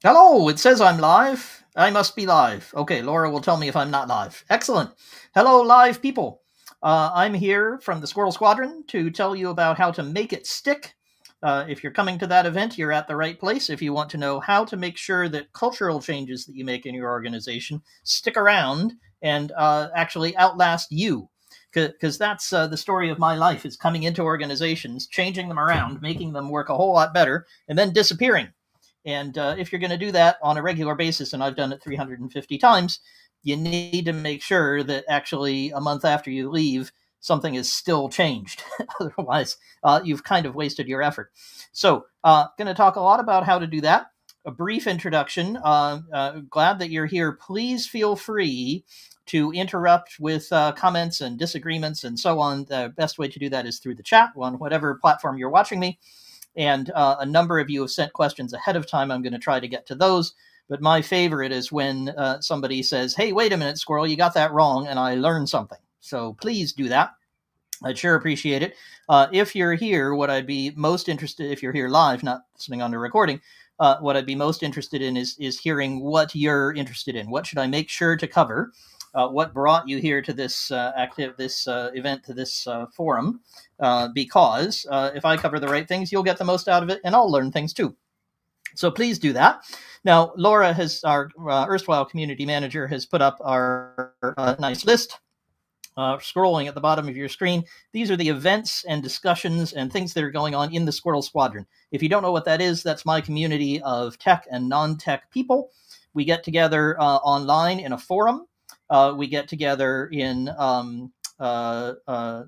Hello, it says I'm live. I must be live. Okay, Laura will tell me if I'm not live. Excellent. Hello, live people. I'm here from the Squirrel Squadron to tell you about how to make it stick. If you're coming to that event, you're at the right place. If you want to know how to make sure that cultural changes that you make in your organization stick around and actually outlast you, because that's the story of my life, is coming into organizations, changing them around, making them work a whole lot better, and then disappearing. And if you're going to do that on a regular basis, and I've done it 350 times, you need to make sure that actually a month after you leave, something is still changed. Otherwise, you've kind of wasted your effort. So, going to talk a lot about how to do that. A brief introduction. Glad that you're here. Please feel free to interrupt with comments and disagreements and so on. The best way to do that is through the chat on whatever platform you're watching me. And a number of you have sent questions ahead of time. I'm going to try to get to those. But my favorite is when somebody says, hey, wait a minute, Squirrel, you got that wrong, and I learned something. So please do that. I'd sure appreciate it. If you're here, what I'd be most interested, if you're here live, not listening on the recording, what I'd be most interested in is hearing what you're interested in. What should I make sure to cover? What brought you here to this event, to this forum? Because if I cover the right things, you'll get the most out of it, and I'll learn things too. So please do that. Now, Laura, our erstwhile community manager, has put up our nice list. Scrolling at the bottom of your screen, these are the events and discussions and things that are going on in the Squirrel Squadron. If you don't know what that is, that's my community of tech and non-tech people. We get together online in a forum. We get together in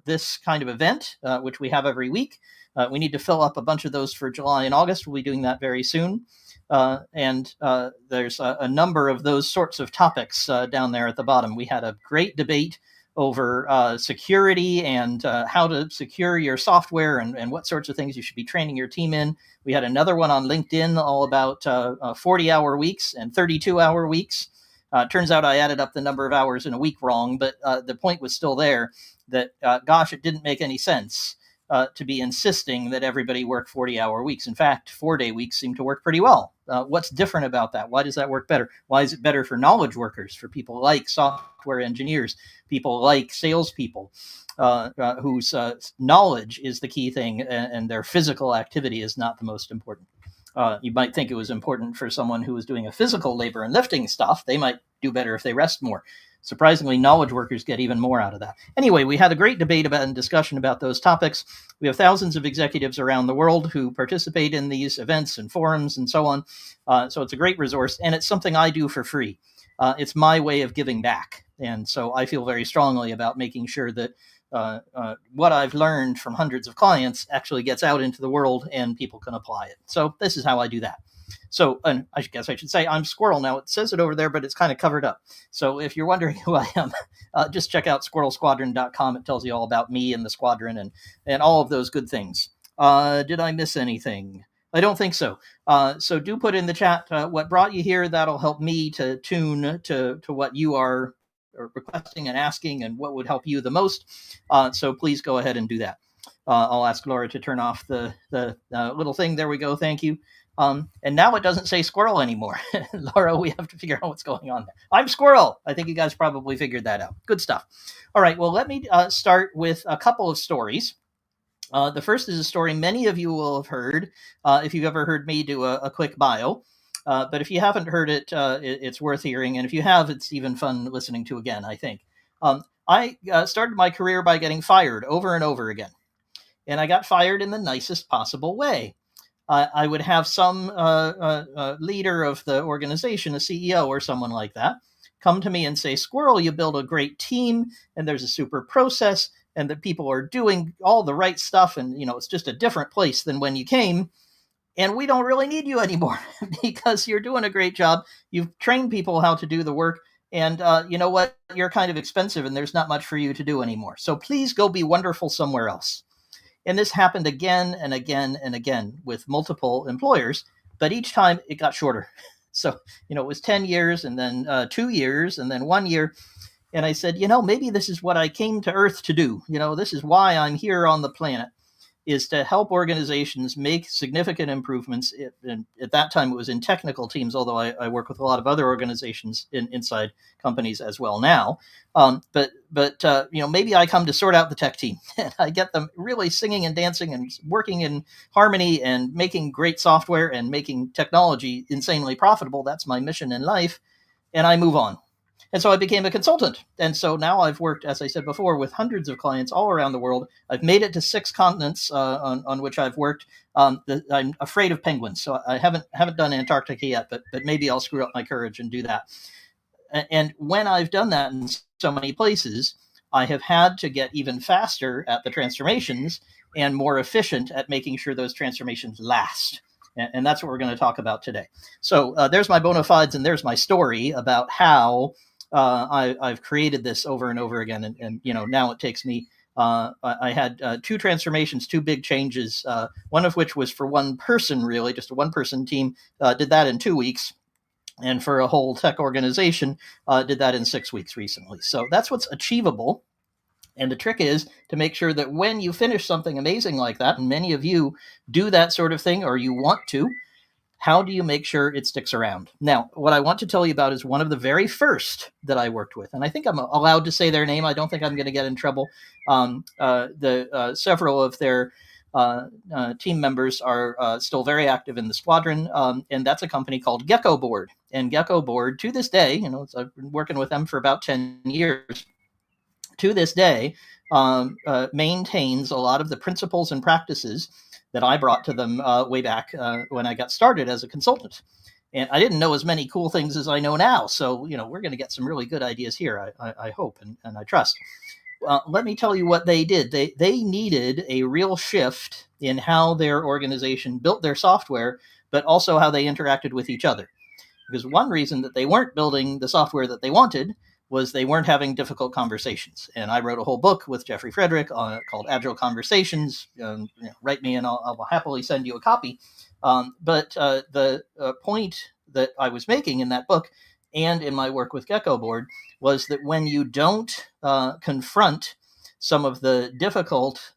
this kind of event, which we have every week. We need to fill up a bunch of those for July and August. We'll be doing that very soon. And there's a number of those sorts of topics down there at the bottom. We had a great debate over security and how to secure your software and what sorts of things you should be training your team in. We had another one on LinkedIn all about 40-hour weeks and 32-hour weeks. Turns out I added up the number of hours in a week wrong, but the point was still there that, gosh, it didn't make any sense to be insisting that everybody work 40-hour weeks. In fact, 4-day weeks seem to work pretty well. What's different about that? Why does that work better? Why is it better for knowledge workers, for people like software engineers, people like salespeople, whose knowledge is the key thing and their physical activity is not the most important? You might think it was important for someone who was doing a physical labor and lifting stuff. They might do better if they rest more. Surprisingly, knowledge workers get even more out of that. Anyway, we had a great debate about and discussion about those topics. We have thousands of executives around the world who participate in these events and forums and so on. So it's a great resource, and it's something I do for free. It's my way of giving back. And so I feel very strongly about making sure that what I've learned from hundreds of clients actually gets out into the world and people can apply it. So this is how I do that. So, and I guess I should say I'm Squirrel now. It says it over there, but it's kind of covered up. So if you're wondering who I am, just check out squirrelsquadron.com. It tells you all about me and the squadron and all of those good things. Did I miss anything? I don't think so. So do put in the chat what brought you here. That'll help me to tune to what you are requesting and asking and what would help you the most. So please go ahead and do that. I'll ask Laura to turn off the little thing. There we go. Thank you. And now it doesn't say Squirrel anymore. Laura, we have to figure out what's going on there. I'm Squirrel. I think you guys probably figured that out. Good stuff. All right. Well, let me start with a couple of stories. The first is a story many of you will have heard if you've ever heard me do a quick bio. But if you haven't heard it, it's worth hearing. And if you have, it's even fun listening to again, I think. I started my career by getting fired over and over again. And I got fired in the nicest possible way. I would have some leader of the organization, a CEO or someone like that, come to me and say, Squirrel, you build a great team and there's a super process and the people are doing all the right stuff. And, it's just a different place than when you came. And we don't really need you anymore because you're doing a great job. You've trained people how to do the work. And you know what? You're kind of expensive and there's not much for you to do anymore. So please go be wonderful somewhere else. And this happened again and again and again with multiple employers, but each time it got shorter. So, it was 10 years and then 2 years and then 1 year. And I said, maybe this is what I came to Earth to do. This is why I'm here on the planet. is to help organizations make significant improvements. And at that time, it was in technical teams, although I work with a lot of other organizations inside companies as well now. But maybe I come to sort out the tech team, and I get them really singing and dancing and working in harmony and making great software and making technology insanely profitable. That's my mission in life, and I move on. And so I became a consultant. And so now I've worked, as I said before, with hundreds of clients all around the world. I've made it to 6 continents on which I've worked. I'm afraid of penguins, so I haven't done Antarctica yet, but maybe I'll screw up my courage and do that. And when I've done that in so many places, I have had to get even faster at the transformations and more efficient at making sure those transformations last. And that's what we're going to talk about today. So there's my bona fides, and there's my story about how I've created this over and over again. And now it takes me, I had 2 transformations, 2 big changes, one of which was for one person, really, just a one-person team, did that in 2 weeks. And for a whole tech organization, did that in 6 weeks recently. So that's what's achievable. And the trick is to make sure that when you finish something amazing like that, and many of you do that sort of thing, or you want to, how do you make sure it sticks around? Now, what I want to tell you about is one of the very first that I worked with. And I think I'm allowed to say their name. I don't think I'm going to get in trouble. Several of their team members are still very active in the squadron, and that's a company called Gecko Board. And Gecko Board, to this day, I've been working with them for about 10 years, to this day, maintains a lot of the principles and practices that I brought to them way back when I got started as a consultant. And I didn't know as many cool things as I know now. So, we're going to get some really good ideas here, I hope, and I trust. Let me tell you what they did. They needed a real shift in how their organization built their software, but also how they interacted with each other. Because one reason that they weren't building the software that they wanted was they weren't having difficult conversations. And I wrote a whole book with Jeffrey Frederick called Agile Conversations. Write me and I'll happily send you a copy. But the point that I was making in that book and in my work with Gecko Board was that when you don't confront some of the difficult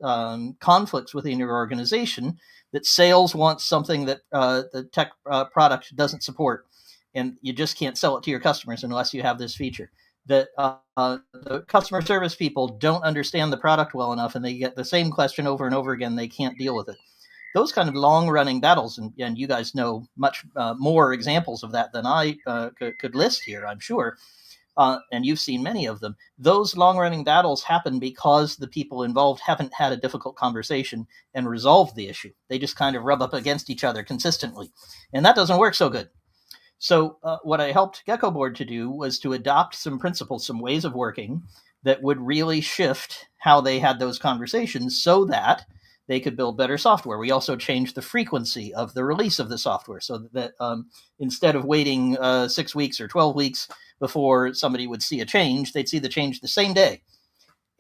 conflicts within your organization, that sales wants something that the tech product doesn't support, and you just can't sell it to your customers unless you have this feature. That the customer service people don't understand the product well enough, and they get the same question over and over again. They can't deal with it. Those kind of long-running battles, and you guys know much more examples of that than I could list here, I'm sure, and you've seen many of them. Those long-running battles happen because the people involved haven't had a difficult conversation and resolved the issue. They just kind of rub up against each other consistently, and that doesn't work so good. So what I helped Gecko Board to do was to adopt some principles, some ways of working that would really shift how they had those conversations so that they could build better software. We also changed the frequency of the release of the software so that instead of waiting 6 weeks or 12 weeks before somebody would see a change, they'd see the change the same day.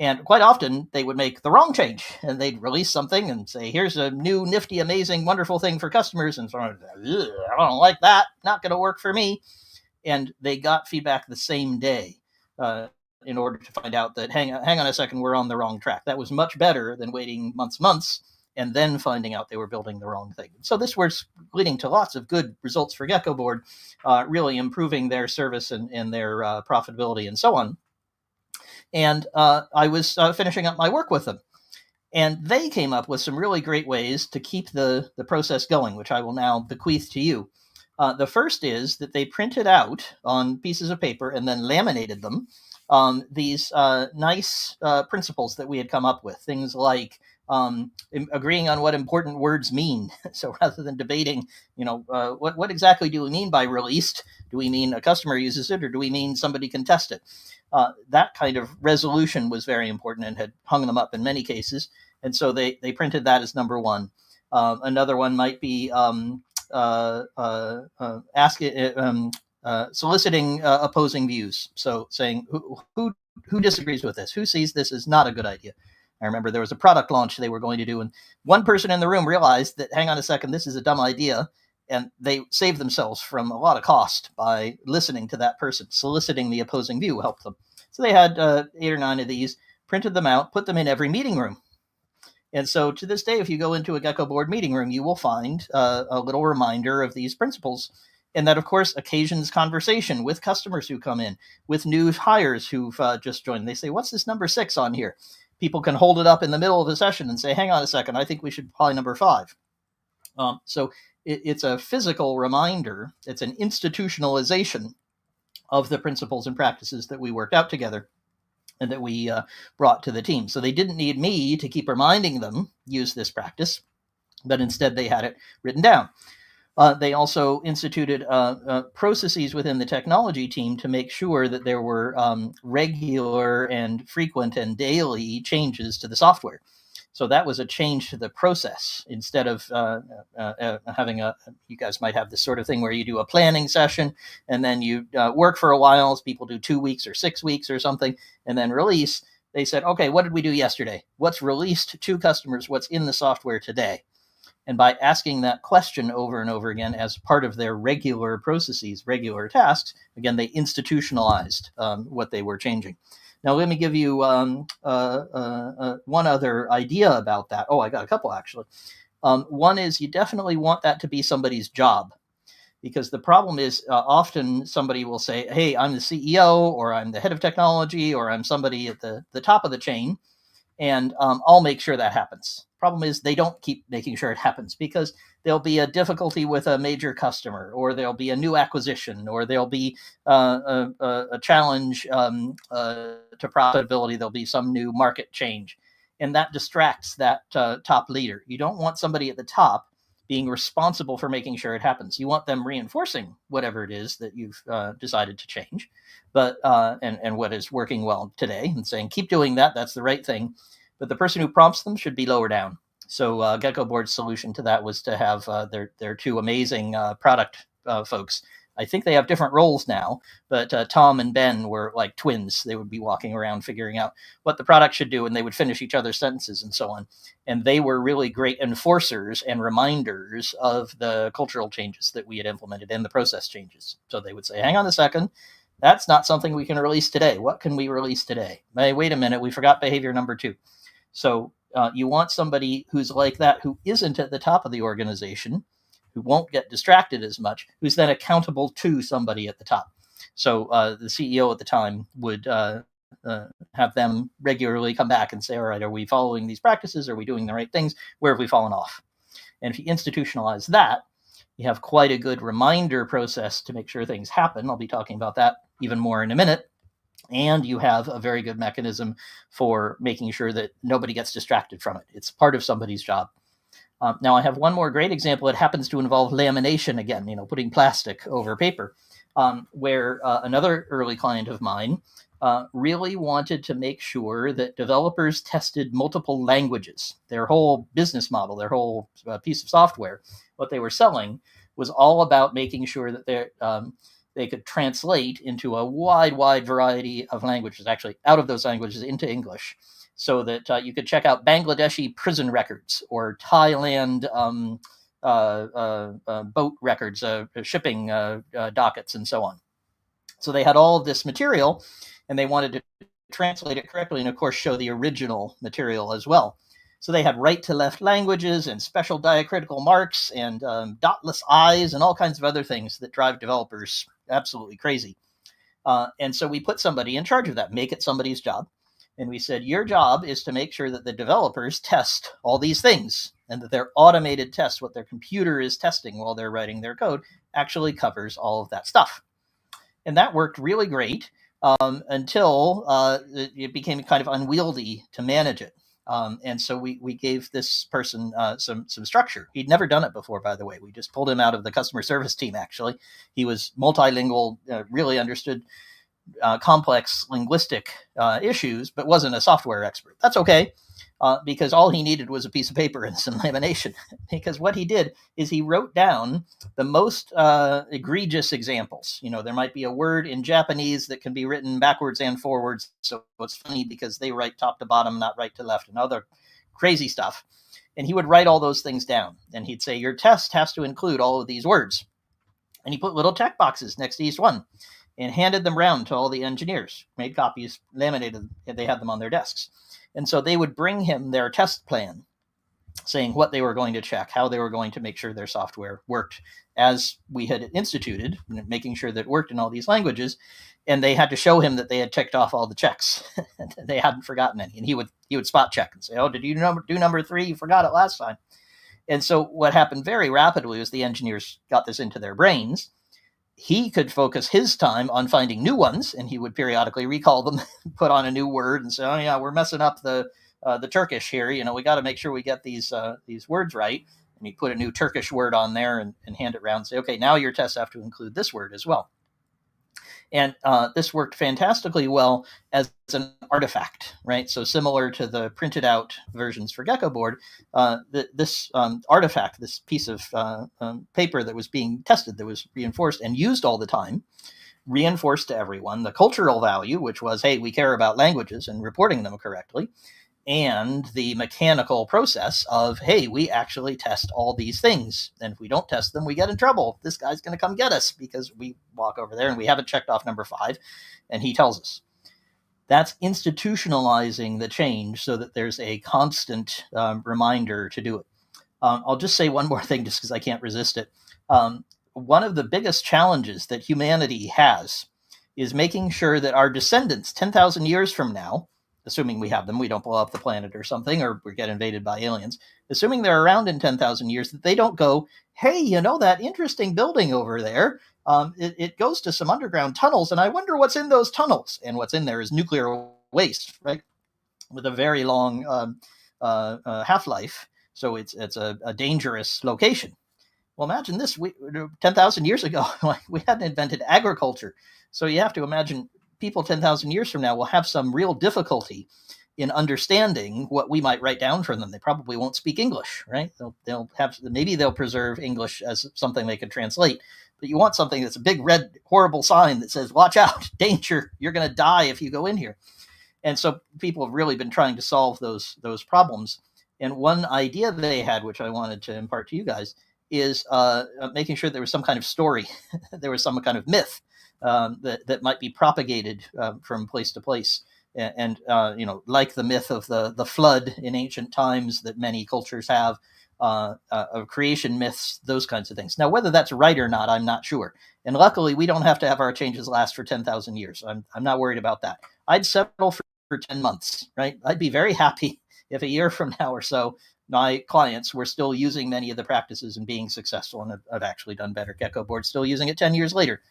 And quite often they would make the wrong change, and they'd release something and say, here's a new, nifty, amazing, wonderful thing for customers. And so I don't like that. Not going to work for me. And they got feedback the same day in order to find out that, hang on a second, we're on the wrong track. That was much better than waiting months, and then finding out they were building the wrong thing. So this was leading to lots of good results for Gecko Board, really improving their service and their profitability and so on. And I was finishing up my work with them. And they came up with some really great ways to keep the process going, which I will now bequeath to you. The first is that they printed out on pieces of paper and then laminated them these nice principles that we had come up with. Things like agreeing on what important words mean. So rather than debating, what exactly do we mean by released? Do we mean a customer uses it, or do we mean somebody can test it? That kind of resolution was very important and had hung them up in many cases. And so they printed that as number one. Another one might be soliciting opposing views. So saying who disagrees with this, who sees this as not a good idea. I remember there was a product launch they were going to do, and one person in the room realized that, hang on a second, this is a dumb idea. And they saved themselves from a lot of cost by listening to that person. Soliciting the opposing view helped them. So they had 8 or 9 of these, printed them out, put them in every meeting room. And so to this day, if you go into a Gecko board meeting room, you will find a little reminder of these principles. And that, of course, occasions conversation with customers who come in, with new hires who've just joined. They say, what's this number 6 on here? People can hold it up in the middle of the session and say, hang on a second, I think we should apply number 5. So it's a physical reminder. It's an institutionalization of the principles and practices that we worked out together and that we brought to the team. So they didn't need me to keep reminding them, use this practice, but instead they had it written down. They also instituted processes within the technology team to make sure that there were regular and frequent and daily changes to the software. So that was a change to the process. Instead of having you guys might have this sort of thing where you do a planning session and then you work for a while, as people do 2 weeks or 6 weeks or something, and then release. They said, okay, what did we do yesterday? What's released to customers? What's in the software today? And by asking that question over and over again as part of their regular processes, regular tasks, again, they institutionalized what they were changing. Now, let me give you one other idea about that. Oh, I got a couple, actually. One is you definitely want that to be somebody's job, because the problem is often somebody will say, hey, I'm the CEO, or I'm the head of technology, or I'm somebody at the top of the chain, and I'll make sure that happens. Problem is they don't keep making sure it happens, because there'll be a difficulty with a major customer, or there'll be a new acquisition, or there'll be a challenge to profitability. There'll be some new market change, and that distracts that top leader. You don't want somebody at the top being responsible for making sure it happens. You want them reinforcing whatever it is that you've decided to change, but and what is working well today, and saying, keep doing that. That's the right thing. But the person who prompts them should be lower down. So Gecko Board's solution to that was to have their 2 amazing product folks. I think they have different roles now, but Tom and Ben were like twins. They would be walking around figuring out what the product should do, and they would finish each other's sentences and so on. And they were really great enforcers and reminders of the cultural changes that we had implemented and the process changes. So they would say, hang on a second, that's not something we can release today. What can we release today? Hey, wait a minute, we forgot behavior number 2. So you want somebody who's like that, who isn't at the top of the organization, who won't get distracted as much, who's then accountable to somebody at the top. So the CEO at the time would have them regularly come back and say, all right, are we following these practices? Are we doing the right things? Where have we fallen off? And if you institutionalize that, you have quite a good reminder process to make sure things happen. I'll be talking about that even more in a minute. And you have a very good mechanism for making sure that nobody gets distracted from it. It's part of somebody's job. Now, I have one more great example. It happens to involve lamination again, putting plastic over paper, where another early client of mine really wanted to make sure that developers tested multiple languages. Their whole business model, their whole piece of software, what they were selling was all about making sure that they could translate into a wide variety of languages, actually out of those languages into English, so that you could check out Bangladeshi prison records or Thailand boat records, shipping dockets, and so on. So they had all of this material, and they wanted to translate it correctly and, of course, show the original material as well. So they had right-to-left languages and special diacritical marks and dotless I's and all kinds of other things that drive developers absolutely crazy. And so we put somebody in charge of that, make it somebody's job. And we said, your job is to make sure that the developers test all these things, and that their automated test, what their computer is testing while they're writing their code, actually covers all of that stuff. And that worked really great until it became kind of unwieldy to manage it. And so we gave this person some structure. He'd never done it before, by the way. We just pulled him out of the customer service team, actually. He was multilingual, really understood complex linguistic issues, but wasn't a software expert. That's okay, because all he needed was a piece of paper and some lamination. Because what he did is he wrote down the most egregious examples. There might be a word in Japanese that can be written backwards and forwards. So it's funny because they write top to bottom, not right to left, and other crazy stuff. And he would write all those things down. And he'd say, your test has to include all of these words. And he put little check boxes next to each one and handed them around to all the engineers, made copies, laminated, and they had them on their desks. And so they would bring him their test plan. saying what they were going to check, how they were going to make sure their software worked as we had instituted, making sure that it worked in all these languages. And they had to show him that they had ticked off all the checks. They hadn't forgotten any. And he would spot check and say, oh, did you do number 3? You forgot it last time. And so what happened very rapidly was the engineers got this into their brains. He could focus his time on finding new ones, and he would periodically recall them, put on a new word, and say, "Oh yeah, we're messing up the Turkish here. We got to make sure we get these words right." And he'd put a new Turkish word on there and hand it around and say, "Okay, now your tests have to include this word as well." And this worked fantastically well as an artifact, right? So similar to the printed out versions for Geckoboard, this artifact, this piece of paper that was being tested, that was reinforced and used all the time, reinforced to everyone the cultural value, which was, hey, we care about languages and reporting them correctly, and the mechanical process of, hey, we actually test all these things. And if we don't test them, we get in trouble. This guy's going to come get us because we walk over there and we haven't checked off number 5, and he tells us. That's institutionalizing the change so that there's a constant reminder to do it. I'll just say one more thing just because I can't resist it. One of the biggest challenges that humanity has is making sure that our descendants 10,000 years from now, assuming we have them, we don't blow up the planet or something, or we get invaded by aliens, assuming they're around in 10,000 years, that they don't go, hey, that interesting building over there, it goes to some underground tunnels, and I wonder what's in those tunnels. And what's in there is nuclear waste, right, with a very long half-life. So it's a dangerous location. Well, imagine this. 10,000 years ago, we hadn't invented agriculture. So you have to imagine people 10,000 years from now will have some real difficulty in understanding what we might write down for them. They probably won't speak English, right? Maybe they'll preserve English as something they can translate, but you want something that's a big red horrible sign that says, watch out, danger, you're going to die if you go in here. And so people have really been trying to solve those problems. And one idea they had, which I wanted to impart to you guys, is making sure there was some kind of story, there was some kind of myth that might be propagated from place to place, and like the myth of the flood in ancient times that many cultures have, of creation myths, those kinds of things. Now, whether that's right or not, I'm not sure. And luckily, we don't have to have our changes last for 10,000 years. I'm not worried about that. I'd settle for 10 months, right? I'd be very happy if a year from now or so, my clients were still using many of the practices and being successful, and have actually done better. Geckoboard still using it 10 years later.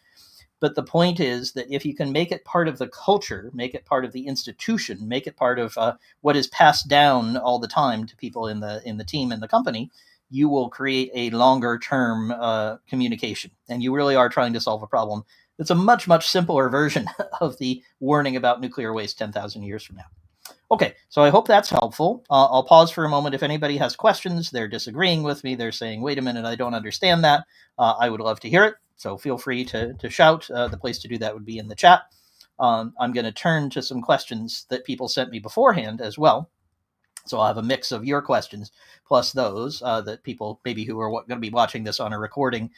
But the point is that if you can make it part of the culture, make it part of the institution, make it part of what is passed down all the time to people in the team and the company, you will create a longer term communication. And you really are trying to solve a problem that's a much, much simpler version of the warning about nuclear waste 10,000 years from now. Okay, so I hope that's helpful. I'll pause for a moment. If anybody has questions, they're disagreeing with me, they're saying, wait a minute, I don't understand that, I would love to hear it. So feel free to shout. The place to do that would be in the chat. I'm going to turn to some questions that people sent me beforehand as well. So I'll have a mix of your questions plus those that people maybe who are going to be watching this on a recording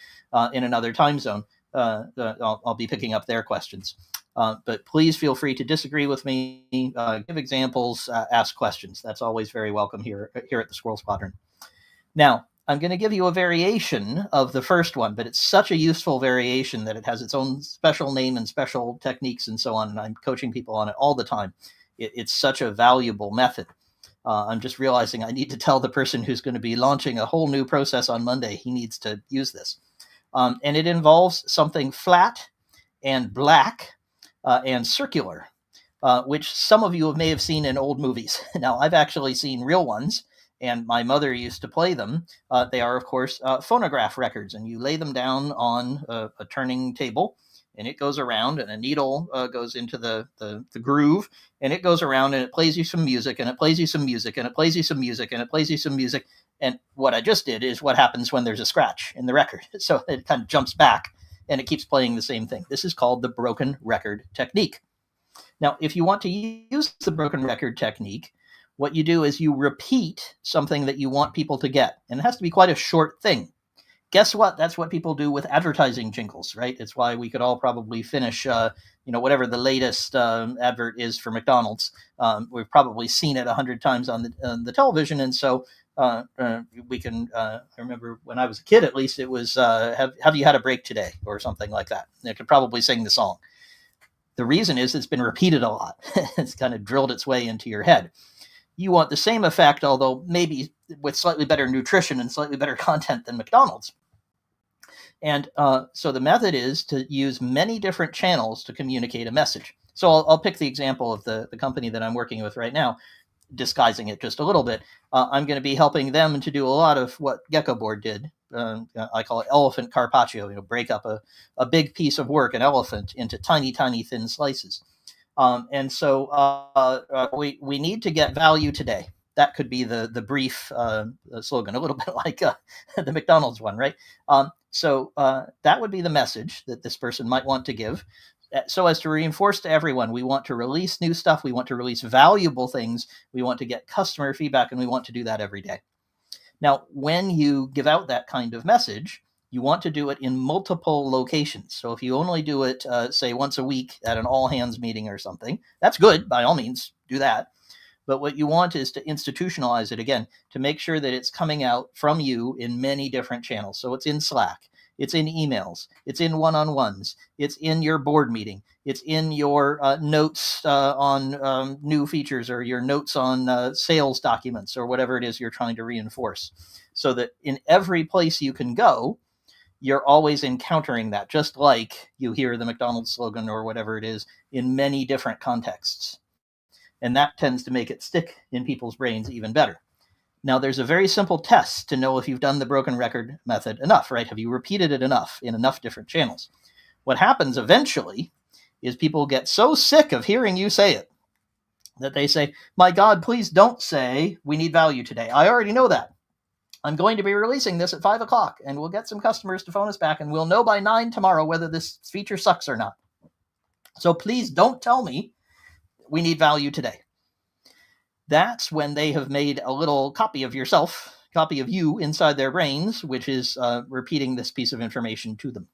in another time zone. I'll be picking up their questions. But please feel free to disagree with me, give examples, ask questions. That's always very welcome here at the Squirrel Squadron. Now, I'm going to give you a variation of the first one, but it's such a useful variation that it has its own special name and special techniques and so on, and I'm coaching people on it all the time. It's such a valuable method. I'm just realizing I need to tell the person who's going to be launching a whole new process on Monday he needs to use this. And it involves something flat and black and circular, which some of you may have seen in old movies. Now, I've actually seen real ones, and my mother used to play them. They are, of course, phonograph records, and you lay them down on a turning table, and it goes around, and a needle goes into the groove, and it goes around, and it plays you some music, and it plays you some music, and it plays you some music, and it plays you some music. And what I just did is what happens when there's a scratch in the record. So it kind of jumps back, and it keeps playing the same thing. This is called the broken record technique. Now, if you want to use the broken record technique, what you do is you repeat something that you want people to get. And it has to be quite a short thing. Guess what? That's what people do with advertising jingles, right? It's why we could all probably finish, whatever the latest advert is for McDonald's. We've probably seen it 100 times on the television. And so we can. I remember when I was a kid, at least it was have you had a break today or something like that. It could probably sing the song. The reason is it's been repeated a lot. It's kind of drilled its way into your head. You want the same effect, although maybe with slightly better nutrition and slightly better content than McDonald's. And so the method is to use many different channels to communicate a message. So I'll pick the example of the company that I'm working with right now, disguising it just a little bit. I'm going to be helping them to do a lot of what Gecko Board did. I call it elephant carpaccio, break up a big piece of work, an elephant, into tiny, tiny, thin slices. And so we need to get value today. That could be the brief slogan, a little bit like the McDonald's one, right? So that would be the message that this person might want to give. So as to reinforce to everyone, we want to release new stuff. We want to release valuable things. We want to get customer feedback, and we want to do that every day. Now, when you give out that kind of message, you want to do it in multiple locations. So if you only do it, say, once a week at an all-hands meeting or something, that's good. By all means, do that. But what you want is to institutionalize it again, to make sure that it's coming out from you in many different channels. So it's in Slack, it's in emails, it's in one-on-ones, it's in your board meeting, it's in your notes on new features, or your notes on sales documents, or whatever it is you're trying to reinforce. So that in every place you can go, you're always encountering that, just like you hear the McDonald's slogan or whatever it is in many different contexts. And that tends to make it stick in people's brains even better. Now, there's a very simple test to know if you've done the broken record method enough, right? Have you repeated it enough in enough different channels? What happens eventually is people get so sick of hearing you say it that they say, my God, please don't say we need value today. I already know that. I'm going to be releasing this at 5 o'clock, and we'll get some customers to phone us back, and we'll know by 9 tomorrow whether this feature sucks or not. So please don't tell me we need value today. That's when they have made a little copy of yourself, copy of you inside their brains, which is repeating this piece of information to them.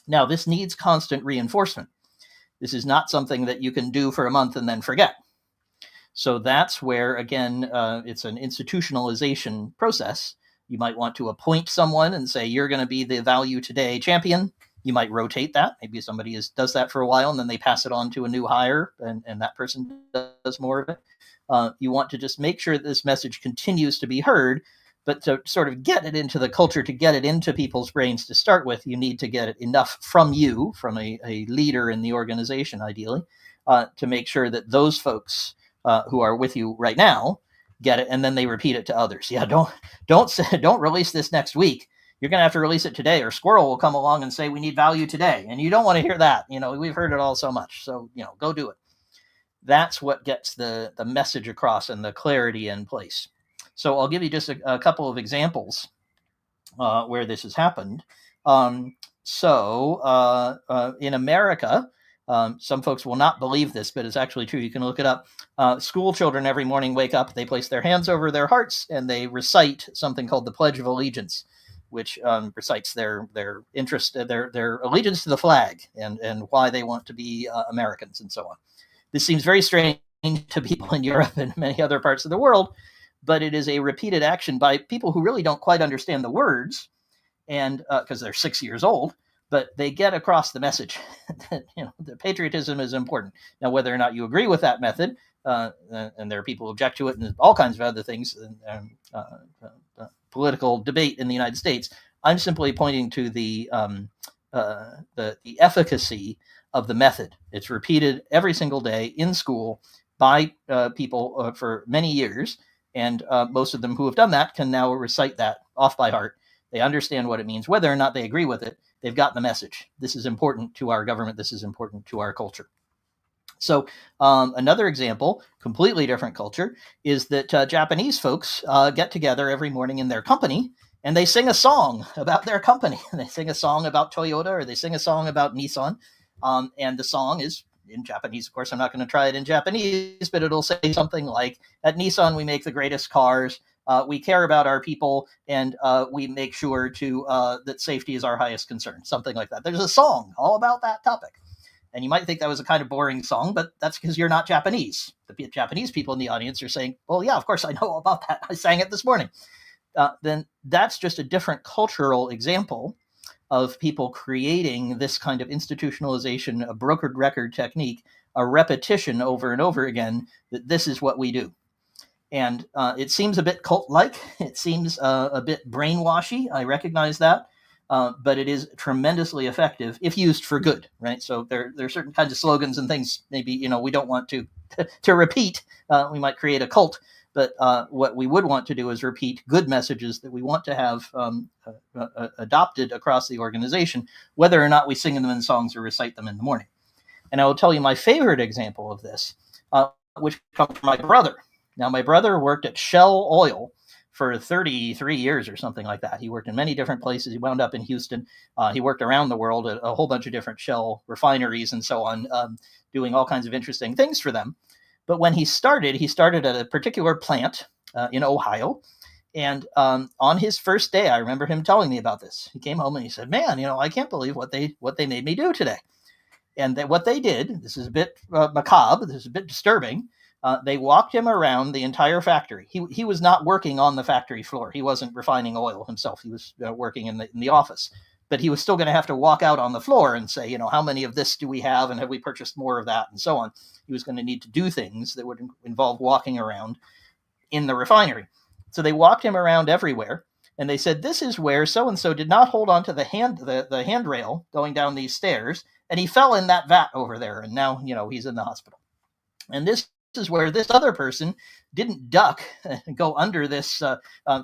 Now, this needs constant reinforcement. This is not something that you can do for a month and then forget. So that's where, again, it's an institutionalization process. You might want to appoint someone and say, you're going to be the value today champion. You might rotate that. Maybe somebody does that for a while, and then they pass it on to a new hire, and that person does more of it. You want to just make sure that this message continues to be heard, but to sort of get it into the culture, to get it into people's brains to start with, you need to get it enough from you, from a leader in the organization, ideally, to make sure that those folks who are with you right now get it, and then they repeat it to others. Yeah, don't release this next week. You're going to have to release it today, or Squirrel will come along and say, we need value today. And you don't want to hear that. We've heard it all so much. So, go do it. That's what gets the message across and the clarity in place. So I'll give you just a couple of examples where this has happened. In America, some folks will not believe this, but it's actually true. You can look it up. School children every morning wake up, they place their hands over their hearts, and they recite something called the Pledge of Allegiance, which recites their interest, their allegiance to the flag, and why they want to be Americans, and so on. This seems very strange to people in Europe and many other parts of the world, but it is a repeated action by people who really don't quite understand the words, and because they're 6 years old, but they get across the message that the patriotism is important. Now, whether or not you agree with that method, and there are people who object to it, and all kinds of other things, political debate in the United States, I'm simply pointing to the efficacy of the method. It's repeated every single day in school by people for many years, and most of them who have done that can now recite that off by heart. They understand what it means. Whether or not they agree with it, they've got the message. This is important to our government. This is important to our culture. So another example, completely different culture, is that Japanese folks get together every morning in their company, and they sing a song about their company. They sing a song about Toyota, or they sing a song about Nissan. And the song is in Japanese. Of course, I'm not going to try it in Japanese, but it'll say something like, at Nissan, we make the greatest cars. We care about our people, and we make sure that safety is our highest concern. Something like that. There's a song all about that topic. And you might think that was a kind of boring song, but that's because you're not Japanese. The Japanese people in the audience are saying, well, yeah, of course I know about that. I sang it this morning. Then that's just a different cultural example of people creating this kind of institutionalization, a brokered record technique, a repetition over and over again that this is what we do. And it seems a bit cult-like. It seems a bit brainwashy. I recognize that. But it is tremendously effective if used for good, right? So there are certain kinds of slogans and things maybe, we don't want to repeat. We might create a cult. But what we would want to do is repeat good messages that we want to have adopted across the organization, whether or not we sing them in songs or recite them in the morning. And I will tell you my favorite example of this, which comes from my brother. Now, my brother worked at Shell Oil for 33 years or something like that. He worked in many different places. He wound up in Houston. He worked around the world at a whole bunch of different Shell refineries and so on, doing all kinds of interesting things for them. But when he started at a particular plant in Ohio. And on his first day, I remember him telling me about this. He came home and he said, man, I can't believe what they made me do today. And what they did, this is a bit macabre, this is a bit disturbing, they walked him around the entire factory. He was not working on the factory floor. He wasn't refining oil himself. He was working in the office. But he was still going to have to walk out on the floor and say, how many of this do we have, and have we purchased more of that, and so on. He was going to need to do things that would involve walking around in the refinery. So they walked him around everywhere, and they said, this is where so-and-so did not hold on to the handrail going down these stairs, and he fell in that vat over there, and now, he's in the hospital. And this is where this other person didn't duck and go under this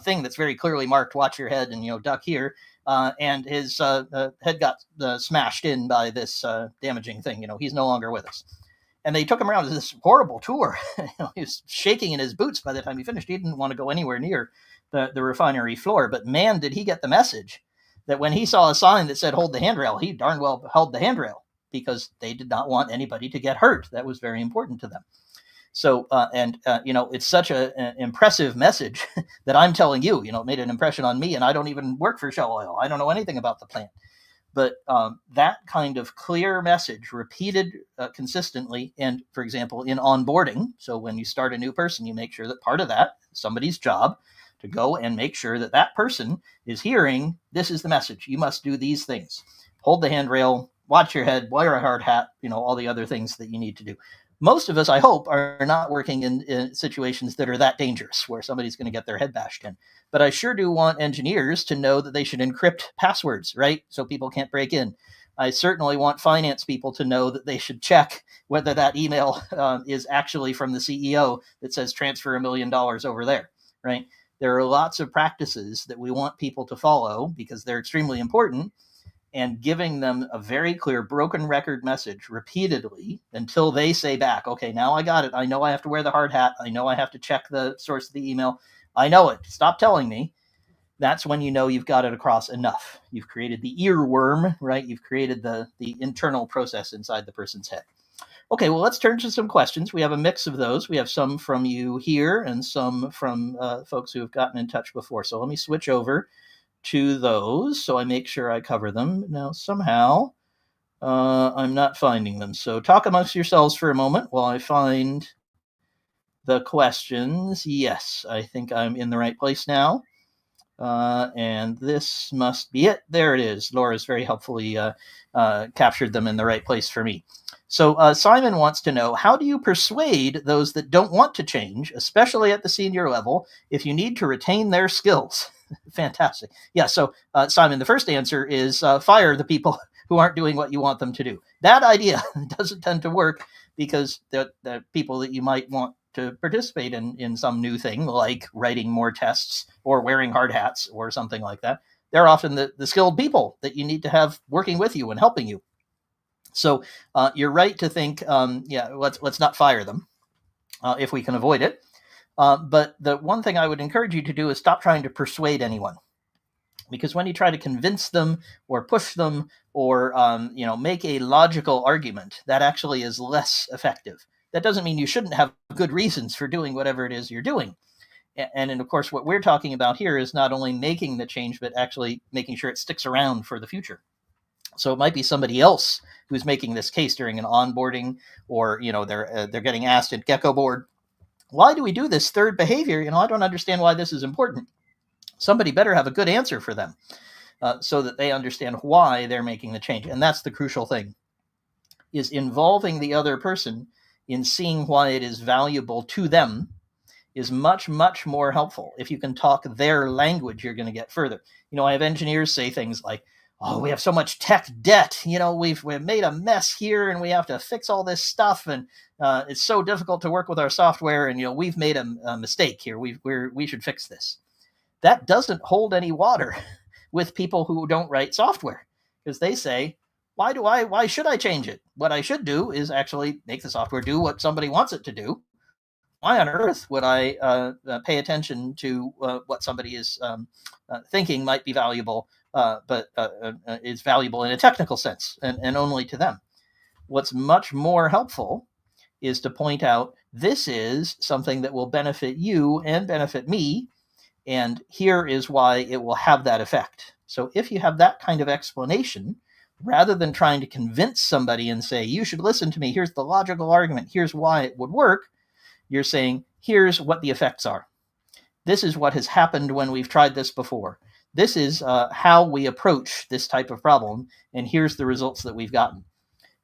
thing that's very clearly marked, watch your head, and, duck here. And his head got smashed in by this damaging thing. He's no longer with us. And they took him around this horrible tour. He was shaking in his boots by the time he finished. He didn't want to go anywhere near the refinery floor. But man, did he get the message that when he saw a sign that said, hold the handrail, he darn well held the handrail, because they did not want anybody to get hurt. That was very important to them. So, it's such an impressive message that I'm telling you, it made an impression on me, and I don't even work for Shell Oil. I don't know anything about the plant. But that kind of clear message repeated consistently, and, for example, in onboarding, so when you start a new person, you make sure that part of that is somebody's job to go and make sure that that person is hearing, this is the message. You must do these things. Hold the handrail, watch your head, wear a hard hat, all the other things that you need to do. Most of us, I hope, are not working in situations that are that dangerous, where somebody's going to get their head bashed in. But I sure do want engineers to know that they should encrypt passwords, right? So people can't break in. I certainly want finance people to know that they should check whether that email is actually from the CEO that says transfer $1 million over there, right? There are lots of practices that we want people to follow because they're extremely important, and giving them a very clear broken record message repeatedly until they say back, okay, now I got it. I know I have to wear the hard hat. I know I have to check the source of the email. I know it. Stop telling me. That's when you know you've got it across enough. You've created the earworm, right? You've created the internal process inside the person's head. Okay, well, let's turn to some questions. We have a mix of those. We have some from you here and some from folks who have gotten in touch before. So let me switch over to those so I make sure I cover them. Now, somehow, I'm not finding them. So talk amongst yourselves for a moment while I find the questions. Yes, I think I'm in the right place now. And this must be it. There it is. Laura's very helpfully captured them in the right place for me. So Simon wants to know, how do you persuade those that don't want to change, especially at the senior level, if you need to retain their skills? Fantastic. Yeah, so Simon, the first answer is fire the people who aren't doing what you want them to do. That idea doesn't tend to work because the people that you might want to participate in some new thing, like writing more tests or wearing hard hats or something like that, they're often the skilled people that you need to have working with you and helping you. So you're right to think, let's not fire them if we can avoid it. But the one thing I would encourage you to do is stop trying to persuade anyone. Because when you try to convince them or push them or make a logical argument, that actually is less effective. That doesn't mean you shouldn't have good reasons for doing whatever it is you're doing. And of course, what we're talking about here is not only making the change, but actually making sure it sticks around for the future. So it might be somebody else who's making this case during an onboarding, or they're getting asked at Gecko board, why do we do this third behavior? I don't understand why this is important. Somebody better have a good answer for them, so that they understand why they're making the change. And that's the crucial thing, is involving the other person in seeing why it is valuable to them is much, much more helpful. If you can talk their language, you're going to get further. I have engineers say things like, oh, we have so much tech debt. We've made a mess here, and we have to fix all this stuff, and it's so difficult to work with our software, and we've made a mistake here. We should fix this. That doesn't hold any water with people who don't write software, because they say, why should I change it? What I should do is actually make the software do what somebody wants it to do. Why on earth would I pay attention to what somebody is thinking might be valuable, but is valuable in a technical sense, and only to them? What's much more helpful is to point out, this is something that will benefit you and benefit me, and here is why it will have that effect. So if you have that kind of explanation, rather than trying to convince somebody and say, you should listen to me, here's the logical argument, here's why it would work, you're saying, here's what the effects are. This is what has happened when we've tried this before. This is how we approach this type of problem, and here's the results that we've gotten.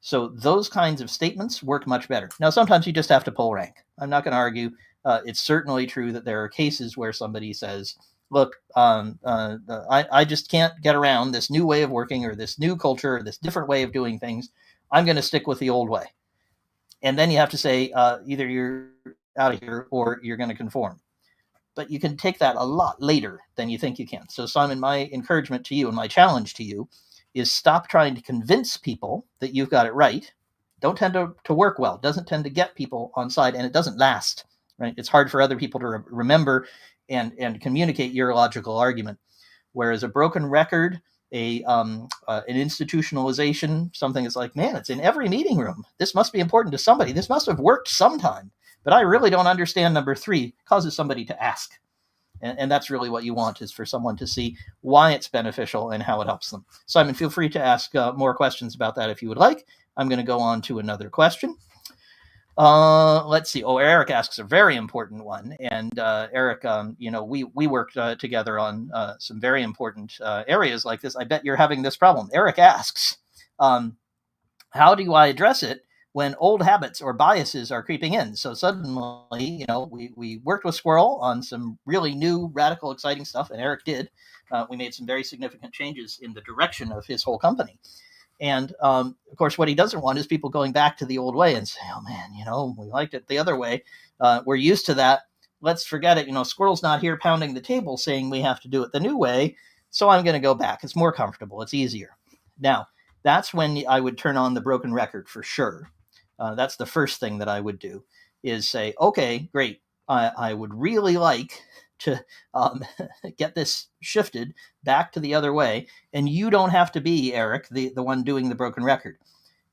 So those kinds of statements work much better. Now, sometimes you just have to pull rank. I'm not going to argue. It's certainly true that there are cases where somebody says, look, I just can't get around this new way of working, or this new culture, or this different way of doing things. I'm going to stick with the old way. And then you have to say, either you're out of here or you're going to conform. But you can take that a lot later than you think you can. So, Simon, my encouragement to you and my challenge to you is, stop trying to convince people that you've got it right. Don't tend to work well. It doesn't tend to get people on side, and it doesn't last. Right? It's hard for other people to remember and communicate your logical argument. Whereas a broken record, an institutionalization, something that's like, man, it's in every meeting room. This must be important to somebody. This must have worked sometime. But I really don't understand number 3, causes somebody to ask. And that's really what you want, is for someone to see why it's beneficial and how it helps them. Simon, feel free to ask more questions about that if you would like. I'm going to go on to another question. Let's see. Oh, Eric asks a very important one. And Eric, we worked together on some very important areas like this. I bet you're having this problem. Eric asks, how do I address it when old habits or biases are creeping in? So suddenly, we worked with Squirrel on some really new, radical, exciting stuff, and Eric did. We made some very significant changes in the direction of his whole company. And of course, what he doesn't want is people going back to the old way and say, oh man, we liked it the other way. We're used to that. Let's forget it. Squirrel's not here pounding the table saying we have to do it the new way. So I'm going to go back. It's more comfortable. It's easier. Now, that's when I would turn on the broken record for sure. That's the first thing that I would do, is say, okay, great. I would really like to get this shifted back to the other way. And you don't have to be, Eric, the one doing the broken record.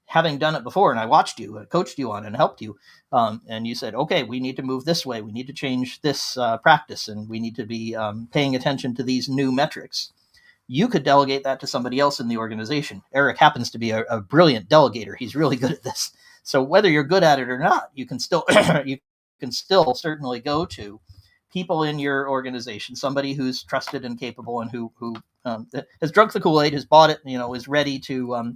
Having done it before, and I watched you, coached you on it, and helped you, and you said, okay, we need to move this way. We need to change this practice, and we need to be paying attention to these new metrics. You could delegate that to somebody else in the organization. Eric happens to be a brilliant delegator. He's really good at this. So whether you're good at it or not, you can still certainly go to people in your organization, somebody who's trusted and capable, and who has drunk the Kool-Aid, has bought it, is ready to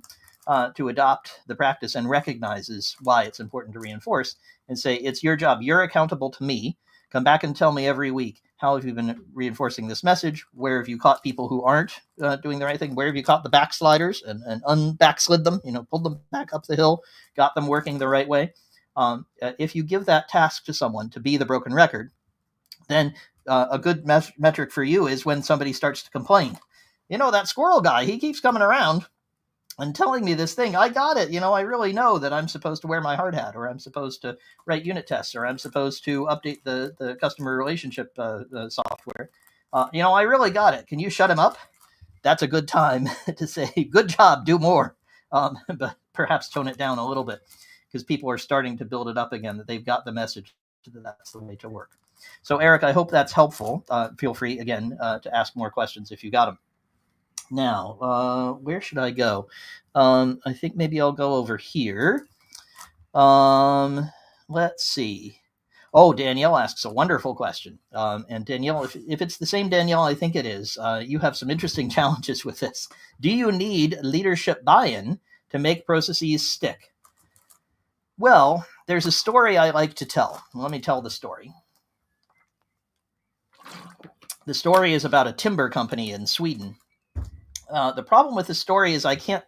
adopt the practice and recognizes why it's important to reinforce, and say, it's your job. You're accountable to me. Come back and tell me every week, how have you been reinforcing this message? Where have you caught people who aren't doing the right thing? Where have you caught the backsliders and unbackslid them, pulled them back up the hill, got them working the right way? If you give that task to someone to be the broken record, then a good metric for you is when somebody starts to complain. That Squirrel guy, he keeps coming around and telling me this thing. I got it. I really know that I'm supposed to wear my hard hat, or I'm supposed to write unit tests, or I'm supposed to update the customer relationship software. I really got it. Can you shut him up? That's a good time to say, good job, do more. But perhaps tone it down a little bit, because people are starting to build it up again, that they've got the message that that's the way to work. So, Eric, I hope that's helpful. Feel free, again, to ask more questions if you got them. Now, where should I go? I think maybe I'll go over here. Let's see. Oh, Danielle asks a wonderful question. And Danielle, if it's the same Danielle, I think it is, you have some interesting challenges with this. Do you need leadership buy-in to make processes stick? Well, there's a story I like to tell. Let me tell the story. The story is about a timber company in Sweden. The problem with the story is I can't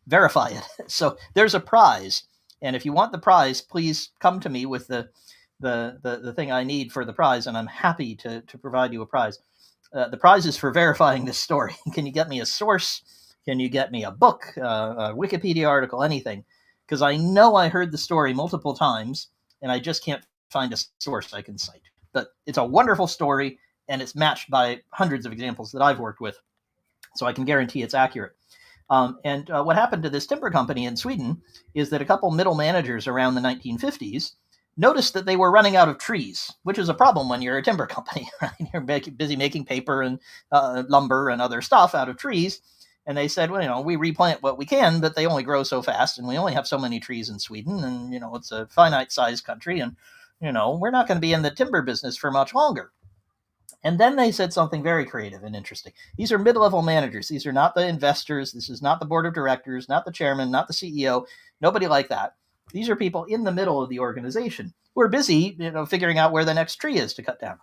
verify it. So there's a prize. And if you want the prize, please come to me with the thing I need for the prize, and I'm happy to provide you a prize. The prize is for verifying this story. Can you get me a source? Can you get me a book, a Wikipedia article, anything? Because I know I heard the story multiple times, and I just can't find a source I can cite. But it's a wonderful story, and it's matched by hundreds of examples that I've worked with, so I can guarantee it's accurate. And what happened to this timber company in Sweden is that a couple middle managers around the 1950s noticed that they were running out of trees, which is a problem when you're a timber company, right? You're busy making paper and lumber and other stuff out of trees. And they said, well, we replant what we can, but they only grow so fast, and we only have so many trees in Sweden, and, it's a finite-sized country, and, we're not going to be in the timber business for much longer. And then they said something very creative and interesting. These are mid-level managers. These are not the investors. This is not the board of directors, not the chairman, not the CEO, nobody like that. These are people in the middle of the organization who are busy, figuring out where the next tree is to cut down.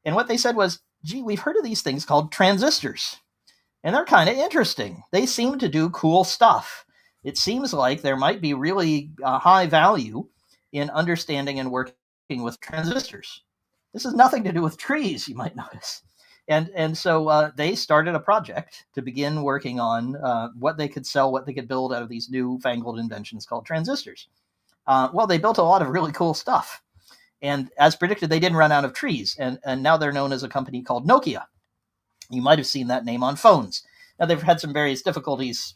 And what they said was, gee, we've heard of these things called transistors. And they're kind of interesting. They seem to do cool stuff. It seems like there might be really high value in understanding and working with transistors. This has nothing to do with trees, you might notice. And so they started a project to begin working on what they could sell, what they could build out of these newfangled inventions called transistors. Well, they built a lot of really cool stuff. And as predicted, they didn't run out of trees. And now they're known as a company called Nokia. You might have seen that name on phones. Now, they've had some various difficulties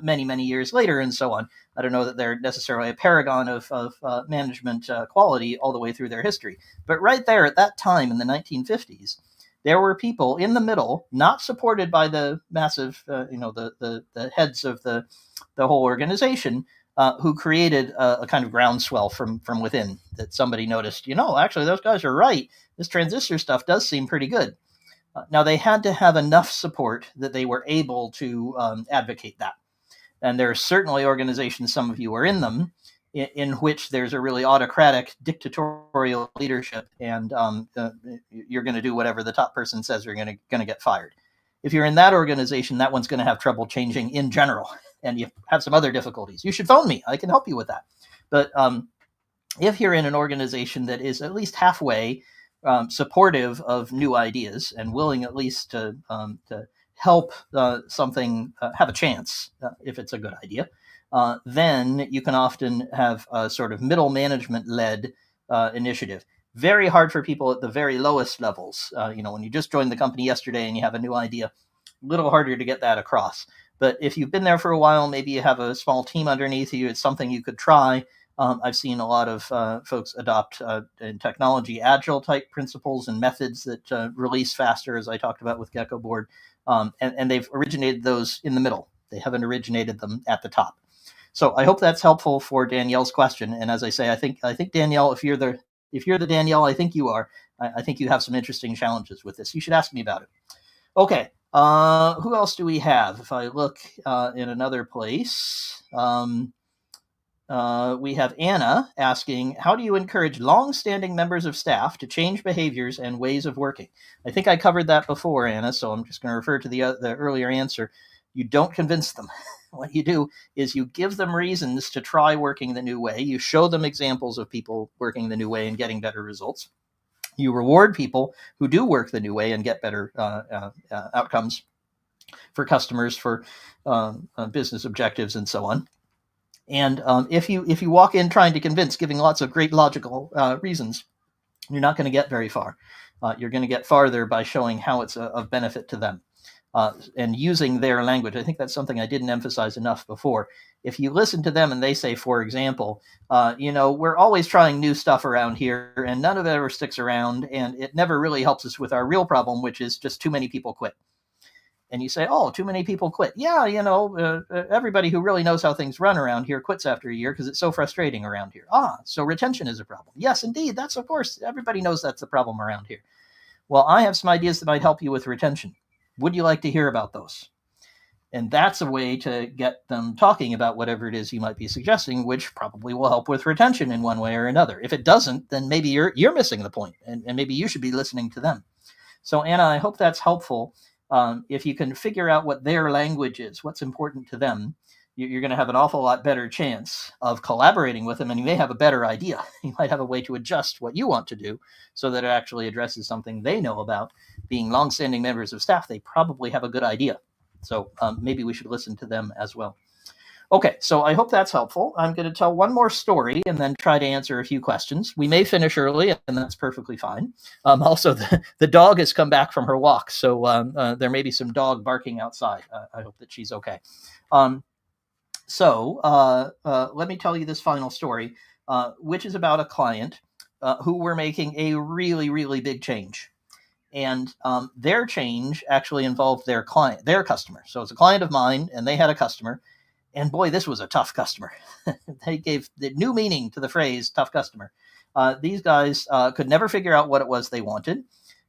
many, many years later and so on. I don't know that they're necessarily a paragon of management quality all the way through their history. But right there at that time in the 1950s, there were people in the middle, not supported by the massive, the heads of the whole organization, who created a kind of groundswell from within, that somebody noticed, actually, those guys are right. This transistor stuff does seem pretty good. Now, they had to have enough support that they were able to advocate that. And there are certainly organizations, some of you are in them, in which there's a really autocratic, dictatorial leadership, and you're going to do whatever the top person says, you're going to get fired. If you're in that organization, that one's going to have trouble changing in general, and you have some other difficulties. You should phone me. I can help you with that. But if you're in an organization that is at least halfway supportive of new ideas and willing at least to help something have a chance, if it's a good idea, then you can often have a sort of middle management-led initiative. Very hard for people at the very lowest levels. When you just joined the company yesterday and you have a new idea, a little harder to get that across. But if you've been there for a while, maybe you have a small team underneath you, it's something you could try. I've seen a lot of folks adopt in technology agile type principles and methods that release faster, as I talked about with Gecko Board, and they've originated those in the middle. They haven't originated them at the top. So I hope that's helpful for Danielle's question. And as I say, I think Danielle, if you're the Danielle, I think you are. I think you have some interesting challenges with this. You should ask me about it. Okay. Who else do we have? If I look in another place. We have Anna asking, how do you encourage long-standing members of staff to change behaviors and ways of working? I think I covered that before, Anna, so I'm just going to refer to the earlier answer. You don't convince them. What you do is you give them reasons to try working the new way. You show them examples of people working the new way and getting better results. You reward people who do work the new way and get better outcomes for customers, for business objectives, and so on. And if you walk in trying to convince, giving lots of great logical reasons, you're not going to get very far. You're going to get farther by showing how it's of benefit to them and using their language. I think that's something I didn't emphasize enough before. If you listen to them and they say, for example, we're always trying new stuff around here and none of it ever sticks around, and it never really helps us with our real problem, which is just too many people quit. and you say, oh, too many people quit. Yeah, everybody who really knows how things run around here quits after a year because it's so frustrating around here. So retention is a problem. Yes, indeed. That's, of course, everybody knows that's the problem around here. Well, I have some ideas that might help you with retention. Would you like to hear about those? And that's a way to get them talking about whatever it is you might be suggesting, which probably will help with retention in one way or another. If it doesn't, then maybe you're missing the point, and maybe you should be listening to them. So, Anna, I hope that's helpful. If you can figure out what their language is, what's important to them, you're going to have an awful lot better chance of collaborating with them, and you may have a better idea. You might have a way to adjust what you want to do so that it actually addresses something they know about. Being longstanding members of staff, they probably have a good idea. So maybe we should listen to them as well. Okay, so I hope that's helpful. I'm going to tell one more story and then try to answer a few questions. We may finish early, and that's perfectly fine. Also, the dog has come back from her walk, so there may be some dog barking outside. I hope that she's okay. So let me tell you this final story, which is about a client who were making a really, really big change. And their change actually involved their customer. So it's a client of mine, and they had a customer. And boy, this was a tough customer. They gave the new meaning to the phrase tough customer. These guys could never figure out what it was they wanted.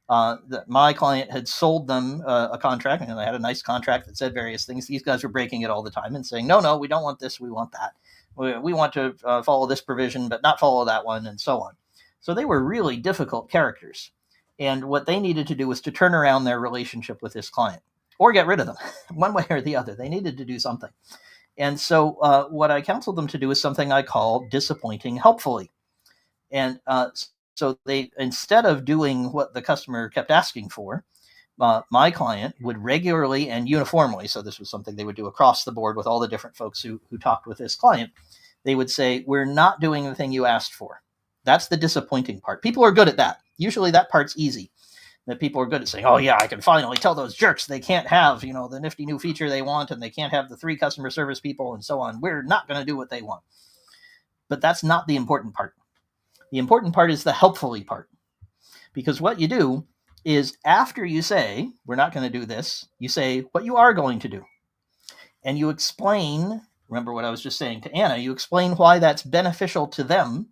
My client had sold them a contract, and they had a nice contract that said various things. These guys were breaking it all the time and saying, no, we don't want this, we want that. We want to follow this provision, but not follow that one, and so on. So they were really difficult characters. And what they needed to do was to turn around their relationship with this client or get rid of them one way or the other. They needed to do something. And so what I counseled them to do is something I call disappointing helpfully. And so they, instead of doing what the customer kept asking for, my client would regularly and uniformly, so this was something they would do across the board with all the different folks who talked with this client, they would say, we're not doing the thing you asked for. That's the disappointing part. People are good at that. Usually that part's easy. That people are good at saying, oh yeah, I can finally tell those jerks they can't have, the nifty new feature they want, and they can't have the 3 customer service people and so on. We're not going to do what they want. But that's not the important part. The important part is the helpfully part. Because what you do is after you say, we're not going to do this, you say what you are going to do. And you explain, remember what I was just saying to Anna, you explain why that's beneficial to them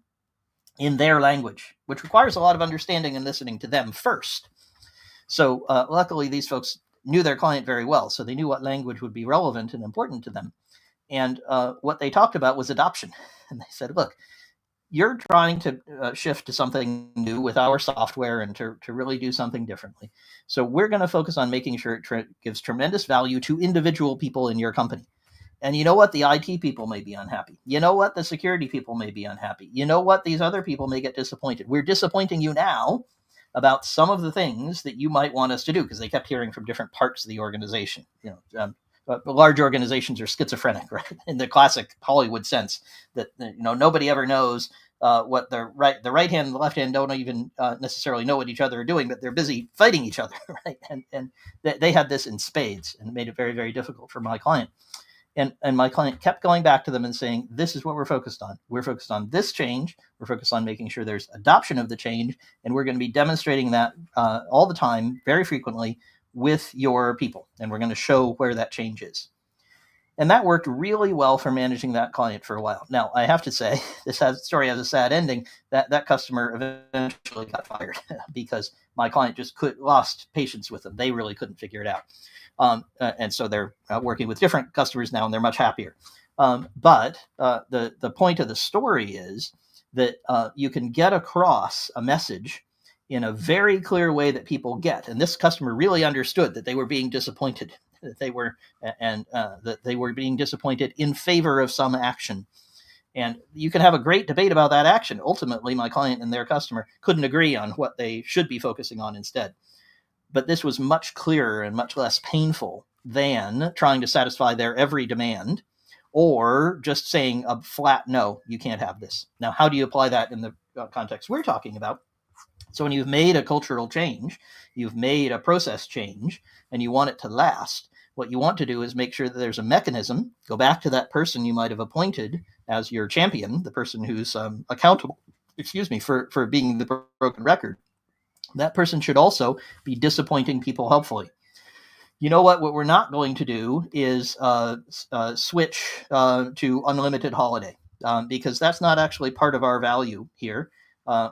in their language, which requires a lot of understanding and listening to them first. So luckily, these folks knew their client very well, so they knew what language would be relevant and important to them. And what they talked about was adoption. And they said, look, you're trying to shift to something new with our software and to really do something differently. So we're going to focus on making sure it gives tremendous value to individual people in your company. And you know what? The IT people may be unhappy. You know what? The security people may be unhappy. You know what? These other people may get disappointed. We're disappointing you now about some of the things that you might want us to do, because they kept hearing from different parts of the organization. Large organizations are schizophrenic, right? In the classic Hollywood sense that nobody ever knows what the right hand and the left hand don't even necessarily know what each other are doing, but they're busy fighting each other, right? And they had this in spades, and it made it very, very difficult for my client. And my client kept going back to them and saying, this is what we're focused on. We're focused on this change. We're focused on making sure there's adoption of the change. And we're going to be demonstrating that all the time, very frequently, with your people. And we're going to show where that change is. And that worked really well for managing that client for a while. Now, I have to say, this story has a sad ending. That customer eventually got fired because my client just lost patience with them. They really couldn't figure it out. And so they're working with different customers now, and they're much happier. But the point of the story is that you can get across a message in a very clear way that people get. And this customer really understood that they were being disappointed, that they were being disappointed in favor of some action. And you can have a great debate about that action. Ultimately, my client and their customer couldn't agree on what they should be focusing on instead. But this was much clearer and much less painful than trying to satisfy their every demand or just saying a flat, no, you can't have this. Now, how do you apply that in the context we're talking about? So when you've made a cultural change, you've made a process change, and you want it to last, what you want to do is make sure that there's a mechanism, go back to that person you might have appointed as your champion, the person who's accountable, for being the broken record. That person should also be disappointing people helpfully. You know what? What we're not going to do is switch to unlimited holiday, because that's not actually part of our value here.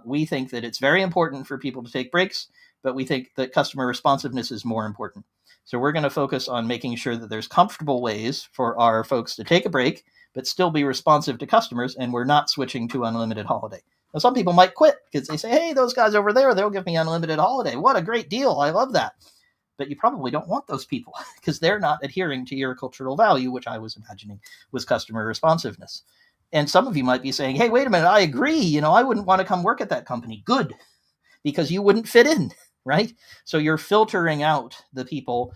We think that it's very important for people to take breaks, but we think that customer responsiveness is more important. So we're going to focus on making sure that there's comfortable ways for our folks to take a break, but still be responsive to customers, and we're not switching to unlimited holiday. Now, some people might quit because they say, hey, those guys over there, they'll give me unlimited holiday. What a great deal. I love that. But you probably don't want those people because they're not adhering to your cultural value, which I was imagining was customer responsiveness. And some of you might be saying, hey, wait a minute, I agree. I wouldn't want to come work at that company. Good, because you wouldn't fit in, right? So you're filtering out the people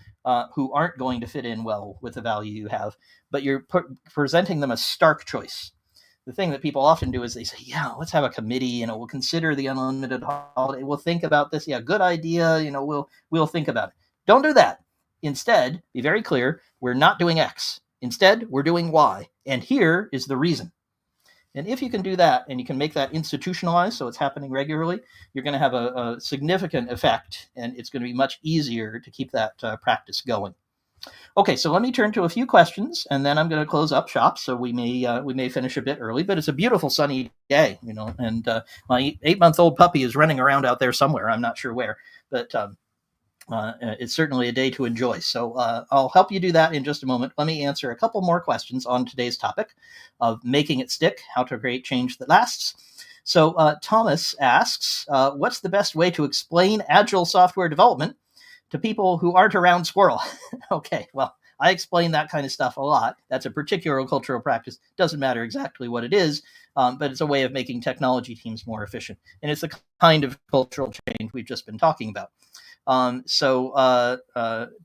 who aren't going to fit in well with the value you have, but you're presenting them a stark choice. The thing that people often do is they say, yeah, let's have a committee, we'll consider the unlimited holiday. We'll think about this. Yeah, good idea. We'll think about it. Don't do that. Instead, be very clear, we're not doing X. Instead, we're doing Y. And here is the reason. And if you can do that and you can make that institutionalized so it's happening regularly, you're going to have a significant effect, and it's going to be much easier to keep that practice going. Okay, so let me turn to a few questions, and then I'm going to close up shop. So we may finish a bit early, but it's a beautiful sunny day, and my 8-month-old puppy is running around out there somewhere. I'm not sure where, but it's certainly a day to enjoy. So I'll help you do that in just a moment. Let me answer a couple more questions on today's topic of making it stick, how to create change that lasts. So Thomas asks, what's the best way to explain agile software development to people who aren't around Squirrel? Okay, well, I explain that kind of stuff a lot. That's a particular cultural practice. Doesn't matter exactly what it is, but it's a way of making technology teams more efficient. And it's the kind of cultural change we've just been talking about. So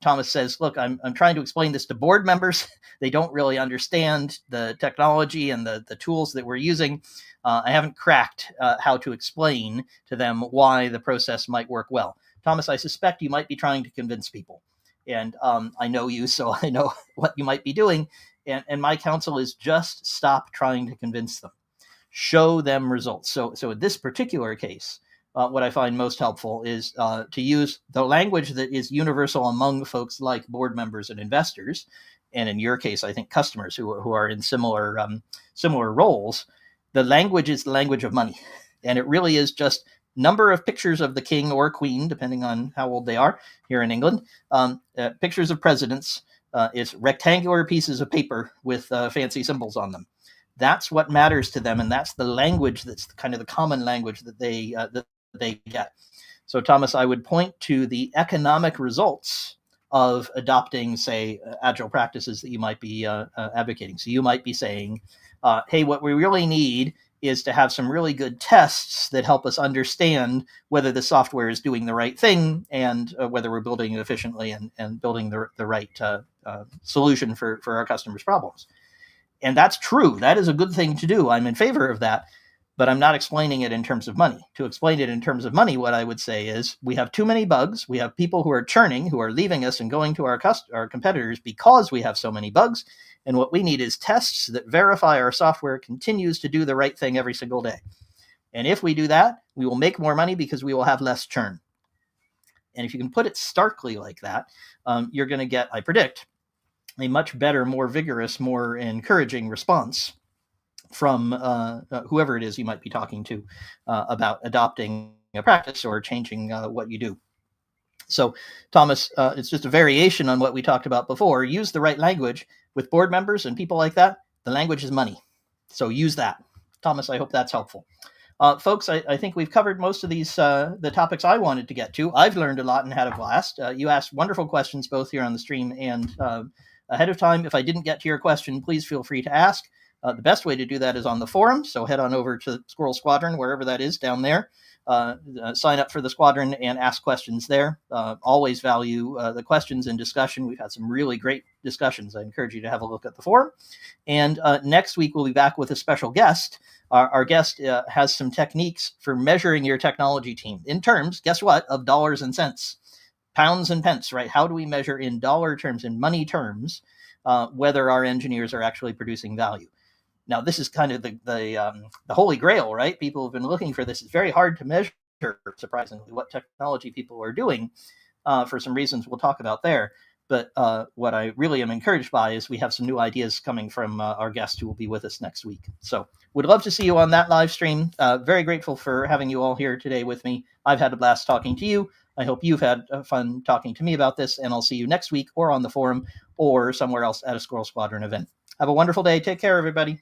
Thomas says, look, I'm trying to explain this to board members. They don't really understand the technology and the tools that we're using. I haven't cracked how to explain to them why the process might work well. Thomas, I suspect you might be trying to convince people. And I know you, so I know what you might be doing. And my counsel is just stop trying to convince them. Show them results. So in this particular case, what I find most helpful is to use the language that is universal among folks like board members and investors, and in your case, I think customers who are in similar roles. The language is the language of money, and it really is just number of pictures of the king or queen, depending on how old they are here in England, pictures of presidents. It's rectangular pieces of paper with fancy symbols on them. That's what matters to them, and that's the language that's kind of the common language that they get. So, Thomas, I would point to the economic results of adopting, say, agile practices that you might be advocating. So you might be saying, hey, what we really need is to have some really good tests that help us understand whether the software is doing the right thing and whether we're building it efficiently and building the right solution for our customers' problems. And that's true. That is a good thing to do. I'm in favor of that. But I'm not explaining it in terms of money. To explain it in terms of money, what I would say is we have too many bugs. We have people who are churning, who are leaving us and going to our competitors because we have so many bugs. And what we need is tests that verify our software continues to do the right thing every single day. And if we do that, we will make more money because we will have less churn. And if you can put it starkly like that, you're going to get, I predict, a much better, more vigorous, more encouraging response from whoever it is you might be talking to about adopting a practice or changing what you do. So, Thomas, it's just a variation on what we talked about before. Use the right language with board members and people like that. The language is money. So use that. Thomas, I hope that's helpful. Folks, I think we've covered most of these, the topics I wanted to get to. I've learned a lot and had a blast. You asked wonderful questions both here on the stream and ahead of time. If I didn't get to your question, please feel free to ask. The best way to do that is on the forum. So head on over to Squirrel Squadron, wherever that is down there. Sign up for the squadron and ask questions there. Always value the questions and discussion. We've had some really great discussions. I encourage you to have a look at the forum. And next week, we'll be back with a special guest. Our guest has some techniques for measuring your technology team in terms, guess what, of dollars and cents, pounds and pence, right? How do we measure in dollar terms, in money terms, whether our engineers are actually producing value? Now, this is kind of the holy grail, right? People have been looking for this. It's very hard to measure, surprisingly, what technology people are doing for some reasons we'll talk about there. But what I really am encouraged by is we have some new ideas coming from our guest who will be with us next week. So would love to see you on that live stream. Very grateful for having you all here today with me. I've had a blast talking to you. I hope you've had fun talking to me about this, and I'll see you next week or on the forum or somewhere else at a Squirrel Squadron event. Have a wonderful day. Take care, everybody.